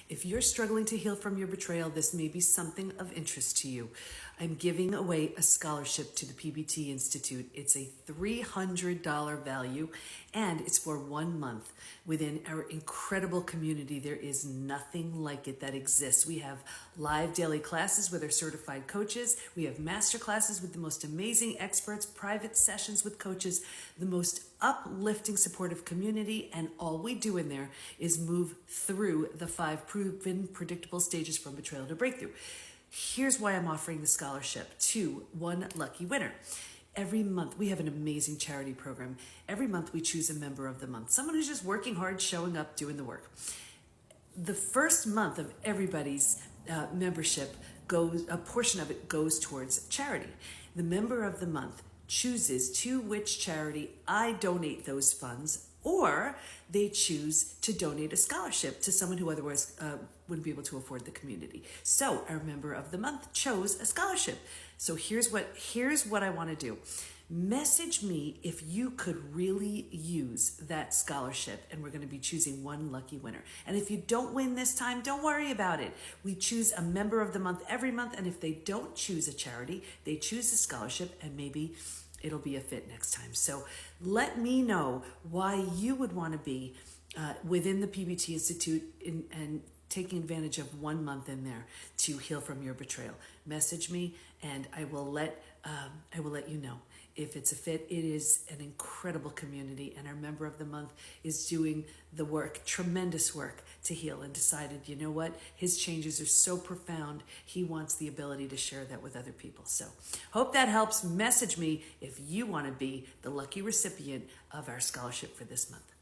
If you're struggling to heal from your betrayal, this may be something of interest to you. I'm giving away a scholarship to the PBT Institute. It's a $300 value, and it's for 1 month. Within our incredible community, there is nothing like it that exists. We have live daily classes with our certified coaches. We have master classes with the most amazing experts, private sessions with coaches, the most uplifting, supportive community, and all we do in there is move through the 5 proven predictable stages from betrayal to breakthrough. Here's why I'm offering the scholarship to one lucky winner. Every month, we have an amazing charity program. Every month, we choose a member of the month, someone who's just working hard, showing up, doing the work. The first month of everybody's membership a portion of it goes towards charity. The member of the month chooses to which charity I donate those funds, or they choose to donate a scholarship to someone who otherwise wouldn't be able to afford the community. So our member of the month chose a scholarship. So here's what I want to do. Message me if you could really use that scholarship, and we're going to be choosing one lucky winner. And if you don't win this time, don't worry about it. We choose a member of the month every month, and if they don't choose a charity, they choose a scholarship, and maybe it'll be a fit next time. So let me know why you would want to be within the PBT Institute and taking advantage of 1 month in there to heal from your betrayal. Message me, and I will let you know if it's a fit. It is an incredible community, and our member of the month is doing the work, tremendous work to heal, and decided, you know what, his changes are so profound, he wants the ability to share that with other people. So hope that helps. Message me if you want to be the lucky recipient of our scholarship for this month.